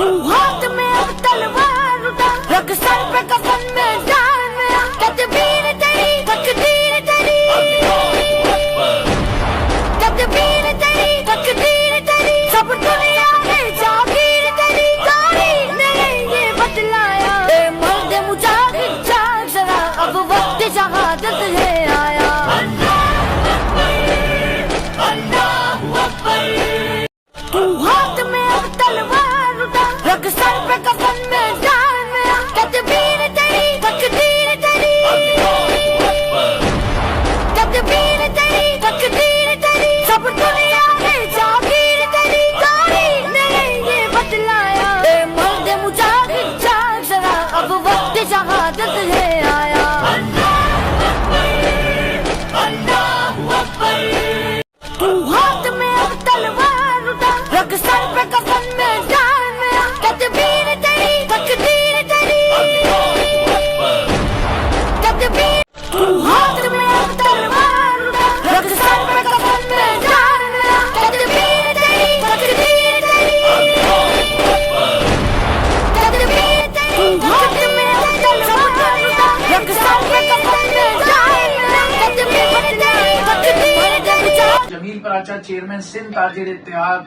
تو ہاتھ میں اب تلوار اٹھا، رکھ سر پہ کفن میں ڈال میرا، تدبیر تیری تقدیر تیری، تدبیر تیری تقدیر تیری، سب دنیا میں جاگیر تیری، تاریخ نے یہ بتلایا، اے مرد مجاہد جاگ ذرا، اب وقت شہادت ہے آیا۔ تو ہاتھ میں اب تلوار اٹھا، رکھ سر پہ کفن میں ڈال میرا، تدبیر تیری تقدیر تیری، تدبیر تیری تقدیر تیری، سب دنیا میں جاگیر تیری، تاریخ نے یہ بتلایا، اے مرد مجاہد جاگ ذرا، اب وقت شہادت ہے آیا۔ تو ہاتھ میں اب تلوار اٹھا، رکھ سر پہ کفن میں ڈال میرا، تدبیر تیری تقدیر تیری، تدبیر، تو ہاتھ میں اب تلوار اٹھا، رکھ سر پہ کفن میں ڈال میرا، تدبیر تیری تقدیر تیری، تدبیر تیری، ہاتھ میں اب تلوار اٹھا، رکھ سر پہ کفن میں ڈال میرا، تدبیر تیری تقدیر تیری۔ جمیل پراچا چیئرمین سندھ تاجر اتحاد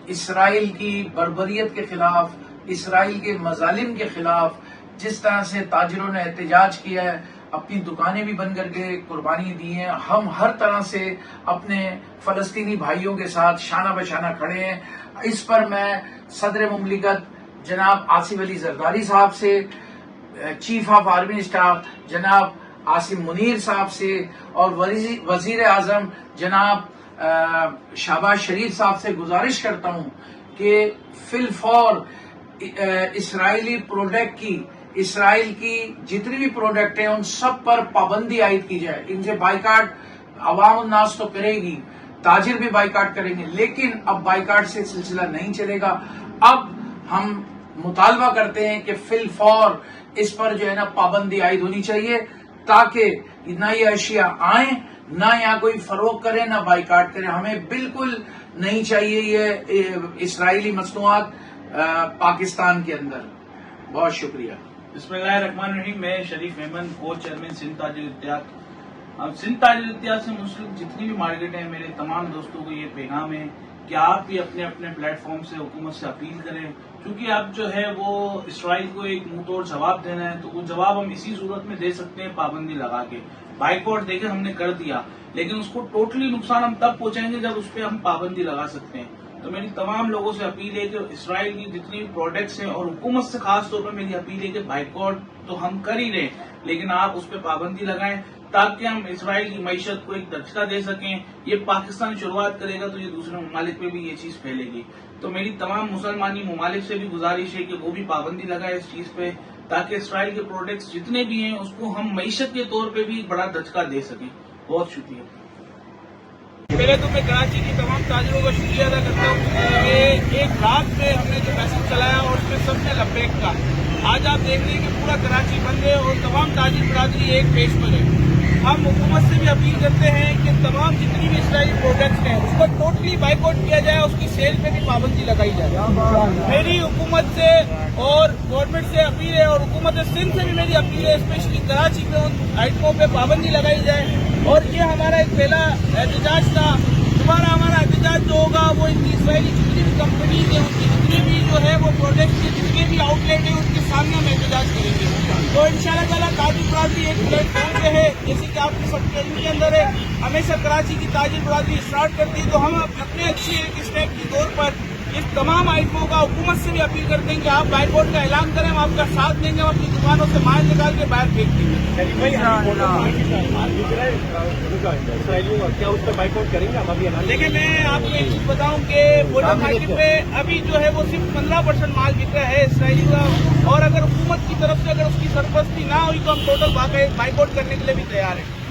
اسرائیل کی بربریت کے خلاف، اسرائیل کے مظالم کے خلاف جس طرح سے تاجروں نے احتجاج کیا ہے، اپنی دکانیں بھی بند کر کے قربانی دی ہیں، ہم ہر طرح سے اپنے فلسطینی بھائیوں کے ساتھ شانہ بشانہ کھڑے ہیں۔ اس پر میں صدر مملکت جناب آصف علی زرداری صاحب سے، چیف آف آرمی اسٹاف جناب عاصم منیر صاحب سے اور وزیر اعظم جناب شہباز شریف صاحب سے گزارش کرتا ہوں کہ فی الفور اسرائیلی پروڈکٹ کی، اسرائیل کی جتنی بھی پروڈکٹ ہیں ان سب پر پابندی عائد کی جائے۔ ان سے بائیکاٹ عوام الناس تو کرے گی، تاجر بھی بائیکاٹ کریں گے، لیکن اب بائیکاٹ سے سلسلہ نہیں چلے گا۔ اب ہم مطالبہ کرتے ہیں کہ فی الفور اس پر جو ہے نا پابندی عائد ہونی چاہیے، تاکہ نہ یہ اشیاء آئیں، نہ یہاں کوئی فروخت کرے، نہ بائیکاٹ کرے۔ ہمیں بالکل نہیں چاہیے یہ اسرائیلی مصنوعات پاکستان کے اندر۔ بہت شکریہ۔ بسم اللہ الرحمن الرحیم۔ میں شریف احمد، کو چیئرمین سندھ تاجر اتحاد۔ اب سندھ تاجر اتحاد سے منسلک جتنی بھی مارکیٹ ہیں، میرے تمام دوستوں کو یہ پیغام ہے کہ آپ بھی اپنے اپنے پلیٹ فارم سے حکومت سے اپیل کریں، کیونکہ اب جو ہے وہ اسرائیل کو ایک منہ توڑ جواب دینا ہے، تو وہ جواب ہم اسی صورت میں دے سکتے ہیں پابندی لگا کے۔ بائیکاٹ دیکھیں ہم نے کر دیا، لیکن اس کو ٹوٹلی نقصان ہم تب پہنچائیں گے جب اس پہ ہم پابندی لگا سکتے ہیں۔ تو میری تمام لوگوں سے اپیل ہے کہ اسرائیل کی جتنی بھی پروڈکٹس ہیں، اور حکومت سے خاص طور پر میری اپیل ہے کہ بائیکاٹ تو ہم کر ہی رہے، لیکن آپ اس پہ پابندی لگائیں تاکہ ہم اسرائیل کی معیشت کو ایک دھچکا دے سکیں۔ یہ پاکستان شروعات کرے گا تو یہ دوسرے ممالک پہ بھی یہ چیز پھیلے گی۔ تو میری تمام مسلمانی ممالک سے بھی گزارش ہے کہ وہ بھی پابندی لگائے اس چیز پہ، تاکہ اسرائیل کے پروڈکٹس جتنے بھی ہیں اس کو ہم معیشت کے طور پہ بھی بڑا دھچکا دے سکیں۔ بہت شکریہ۔ پہلے تو میں کراچی کی تمام تاجروں کا شکریہ ادا کرتا ہوں کہ ایک رات میں ہم نے جو میسج چلایا اور اس میں سب نے لبیک کا۔ آج آپ دیکھ رہے ہیں کہ پورا کراچی بند ہے اور تمام تاجر برادری ایک پیش پر ہے۔ ہم حکومت سے بھی اپیل کرتے ہیں کہ تمام جتنی بھی اسرائیلی پروڈکٹس ہیں اس کو ٹوٹلی بائیکاٹ کیا جائے، اس کی سیل پہ بھی پابندی لگائی جائے۔ میری حکومت سے اور گورنمنٹ سے اپیل ہے، اور حکومت سندھ سے بھی میری اپیل ہے، اسپیشلی کراچی میں ان آئٹموں پہ پابندی لگائی جائے۔ اور یہ ہمارا ایک پہلا احتجاج تھا۔ دوبارہ ہمارا احتجاج جو ہوگا وہ ان کی اسرائیلی جتنی بھی کمپنیز ہیں، ان کی جتنی بھی جو ہے وہ پروڈکٹس کے جتنے بھی آؤٹ لیٹ ہیں ان کے سامنے ہم احتجاج کریں گے۔ تو انشاءاللہ تعالیٰ تاجر برادری ایک پلیٹ فارم پہ ہے، جیسے کہ آپ کے سب کے علم کے اندر ہے، ہمیشہ کراچی کی تاجر برادری اسٹارٹ کرتی ہے، تو ہم اپنے اچھے ایک اسٹیپ کے طور پر اس تمام آئٹموں کا حکومت سے بھی اپیل کرتے ہیں کہ آپ بائیکاٹ کا اعلان کریں، ہم آپ کا ساتھ دیں گے، ہم اپنی دکانوں سے مال نکال کے باہر پھینک دیں گے۔ کیا اس پہ بائیکاٹ کریں گے؟ دیکھیں میں آپ کو ایک چیز بتاؤں کہ بوڈو مارکیٹ میں ابھی جو ہے وہ صرف 15% مال بک رہا ہے اسرائیلی کا، اور اگر حکومت کی طرف سے اگر اس کی سرپرستی نہ ہوئی تو ہم ٹوٹل بائیکاٹ کرنے کے لیے بھی تیار ہیں۔